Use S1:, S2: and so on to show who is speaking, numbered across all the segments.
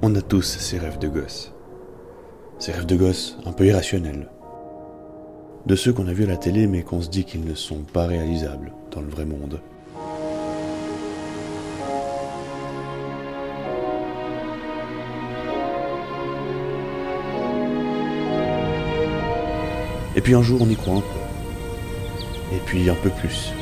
S1: On a tous ces rêves de gosse. Ces rêves de gosse un peu irrationnels. De ceux qu'on a vus à la télé mais qu'on se dit qu'ils ne sont pas réalisables dans le vrai monde. Et puis un jour on y croit un peu. Et puis un peu plus.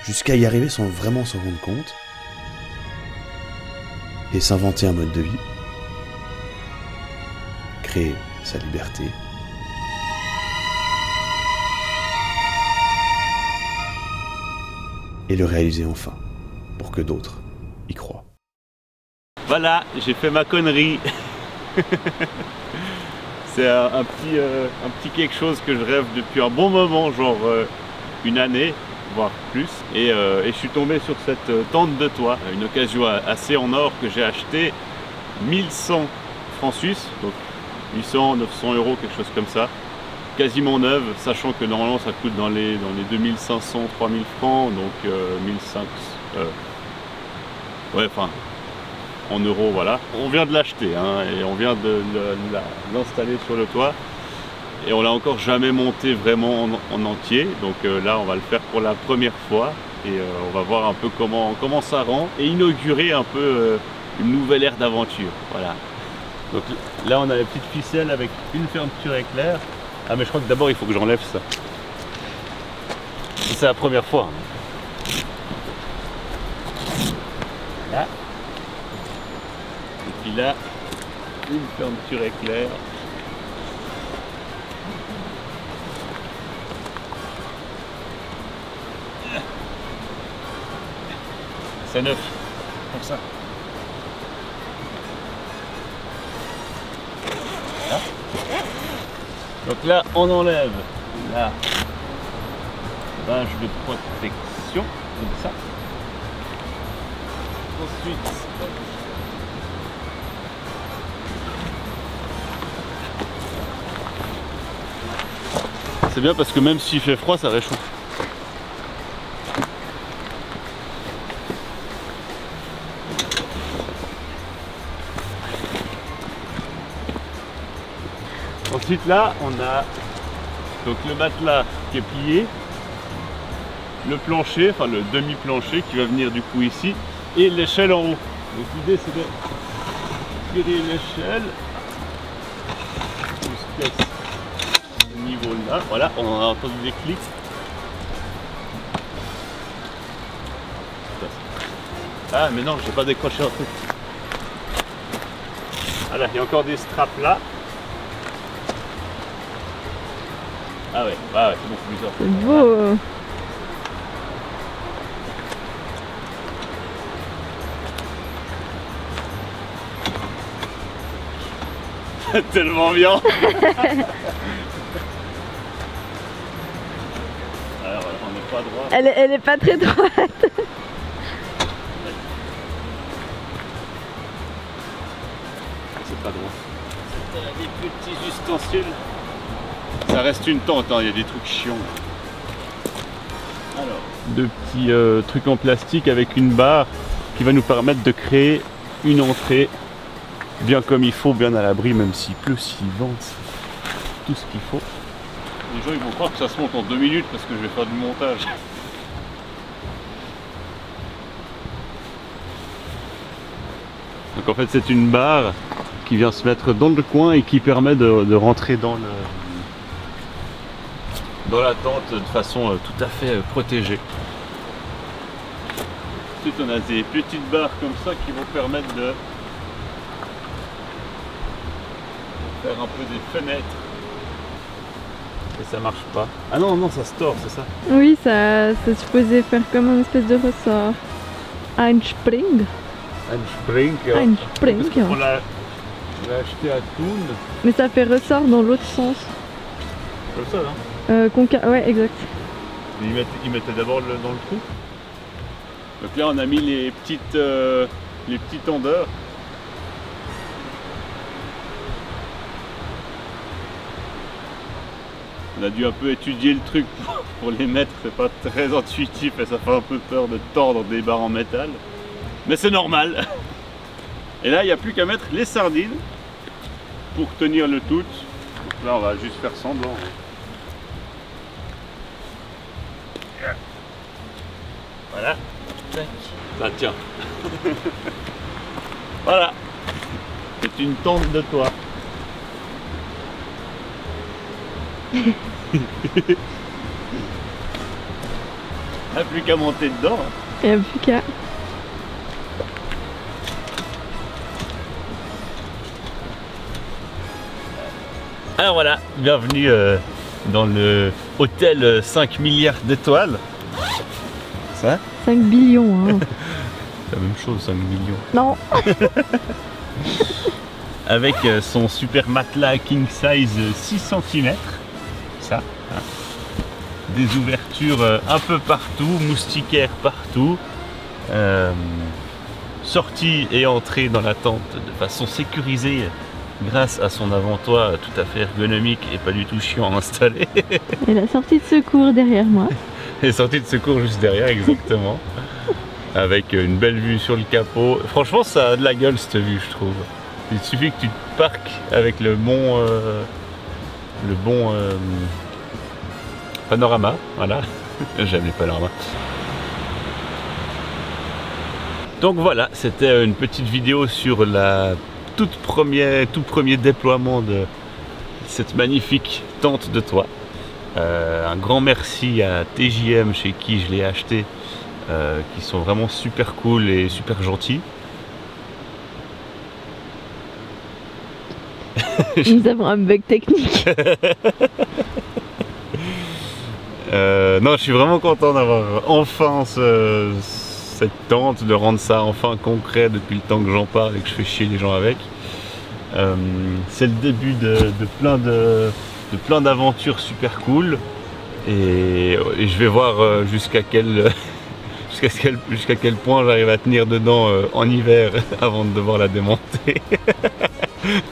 S1: Jusqu'à y arriver sans vraiment s'en rendre compte, et s'inventer un mode de vie, créer sa liberté, et le réaliser enfin, pour que d'autres y croient.
S2: Voilà, j'ai fait ma connerie. C'est un petit quelque chose que je rêve depuis un bon moment, genre une année, voire plus. Et je suis tombé sur cette tente de toit, une occasion assez en or que j'ai acheté 1100 francs suisses, donc 800, 900 euros, quelque chose comme ça. Quasiment neuve, sachant que normalement ça coûte dans les 2500, 3000 francs, donc 1500, ouais, enfin, en euros, voilà. On vient de l'acheter, hein, et on vient de l'installer sur le toit. Et on l'a encore jamais monté vraiment en entier, donc là on va le faire pour la première fois et on va voir un peu comment ça rend et inaugurer un peu une nouvelle ère d'aventure. Voilà. Donc là on a la petite ficelle avec une fermeture éclair. Ah mais je crois que d'abord il faut que j'enlève ça. C'est la première fois. Là. Et puis là, une fermeture éclair. C'est neuf, comme ça. Voilà. Donc là, on enlève la bâche de protection, comme ça. Ensuite, c'est bien parce que même s'il fait froid, ça réchauffe. Ensuite là, on a donc le matelas qui est plié, le plancher, enfin le demi-plancher qui va venir du coup ici, et l'échelle en haut. Donc l'idée c'est de tirer l'échelle jusqu'à ce niveau-là. Voilà, on a entendu des clics. Ah mais non, j'ai pas décroché un truc. Voilà, il y a encore des straps là. Ah ouais, c'est beaucoup plus fort.
S3: C'est beau.
S2: Tellement bien. Alors on n'est pas droit.
S3: Elle est pas très droite.
S2: C'est pas droit. C'est des petits ustensiles. Ça reste une tente, hein, il y a des trucs chiants. Alors, deux petits trucs en plastique avec une barre qui va nous permettre de créer une entrée bien comme il faut, bien à l'abri, même s'il pleut, s'il vente, tout ce qu'il faut. Les gens ils vont croire que ça se monte en 2 minutes parce que je vais faire du montage. Donc en fait c'est une barre qui vient se mettre dans le coin et qui permet de rentrer dans la tente de façon tout à fait protégée. Ensuite on a des petites barres comme ça qui vont permettre faire un peu des fenêtres. Et ça marche pas. Ah non, non, ça se tord, c'est ça?
S3: Oui, c'est supposé faire comme une espèce de ressort. Un spring.
S2: Un spring.
S3: Un spring.
S2: On l'a acheté à Thun.
S3: Mais ça fait ressort dans l'autre sens.
S2: Comme ça, là.
S3: Ouais, exact.
S2: Ils mettaient d'abord dans le trou. Donc là, on a mis les petits tondeurs. On a dû un peu étudier le truc pour les mettre, c'est pas très intuitif et ça fait un peu peur de tordre des barres en métal. Mais c'est normal. Et là, il n'y a plus qu'à mettre les sardines pour tenir le tout. Donc là, on va juste faire semblant. Voilà. Ça tient. Voilà. C'est une tente de toit. Ah, plus qu'à monter dedans.
S3: Il n'y a plus qu'à.
S2: Alors voilà, bienvenue dans le hôtel 5 milliards d'étoiles. Ça
S3: 5 billions, hein.
S2: C'est la même chose, 5 millions.
S3: Non.
S2: Avec son super matelas king size 6 cm. Ça. Hein. Des ouvertures un peu partout, moustiquaires partout. Sortie et entrée dans la tente de façon sécurisée grâce à son avant-toit tout à fait ergonomique et pas du tout chiant à installer.
S3: Et la sortie de secours derrière moi.
S2: Et sortie de secours juste derrière, exactement. Avec une belle vue sur le capot. Franchement, ça a de la gueule cette vue, je trouve. Il suffit que tu te parques avec le bon panorama, voilà. J'aime les panoramas. Donc voilà, c'était une petite vidéo sur la tout premier déploiement de cette magnifique tente de toit. Un grand merci à TJM chez qui je l'ai acheté, qui sont vraiment super cool et super gentils.
S3: Nous avons un bug technique.
S2: Non, je suis vraiment content d'avoir enfin cette tente, de rendre ça enfin concret depuis le temps que j'en parle et que je fais chier les gens avec. C'est le début de plein d'aventures super cool et je vais voir jusqu'à quel point j'arrive à tenir dedans en hiver avant de devoir la démonter.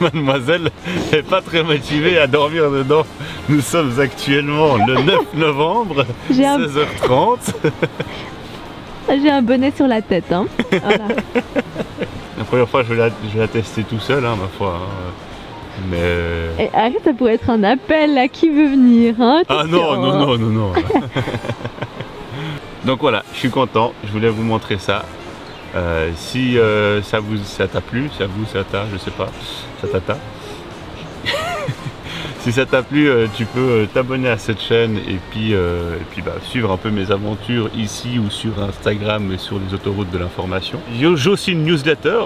S2: Mademoiselle n'est pas très motivée à dormir dedans. Nous sommes actuellement le 9 novembre, 16h30.
S3: J'ai un bonnet sur la tête, hein. Voilà.
S2: La première fois, je vais la tester tout seul, hein, ma foi. Hein. Mais...
S3: Et arrête, ça pourrait être un appel à qui veut venir, hein.
S2: Ah non. Donc voilà, je suis content, je voulais vous montrer ça. Si ça t'a plu, ça t'a, je sais pas, ça t'a. Si ça t'a plu, tu peux t'abonner à cette chaîne et puis suivre un peu mes aventures ici ou sur Instagram et sur les autoroutes de l'information. J'ai aussi une newsletter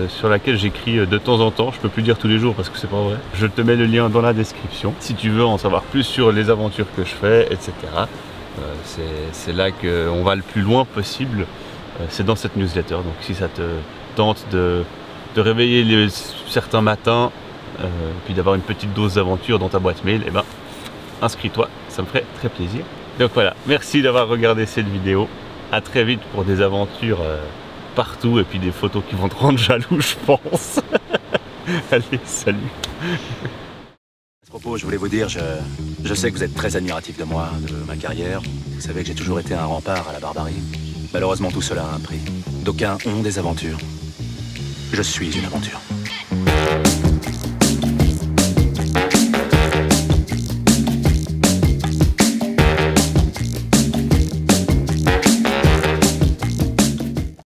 S2: sur laquelle j'écris de temps en temps, je peux plus dire tous les jours parce que c'est pas vrai. Je te mets le lien dans la description si tu veux en savoir plus sur les aventures que je fais, etc. C'est là qu'on va le plus loin possible, c'est dans cette newsletter. Donc si ça te tente de réveiller certains matins, puis d'avoir une petite dose d'aventure dans ta boîte mail, et ben inscris-toi, ça me ferait très plaisir. Donc voilà, merci d'avoir regardé cette vidéo. À très vite pour des aventures partout et puis des photos qui vont te rendre jaloux, je pense. Allez, salut.
S4: À ce propos, je voulais vous dire, je sais que vous êtes très admiratif de moi, de ma carrière. Vous savez que j'ai toujours été un rempart à la barbarie. Malheureusement, tout cela a un prix. D'aucuns ont des aventures. Je suis une aventure.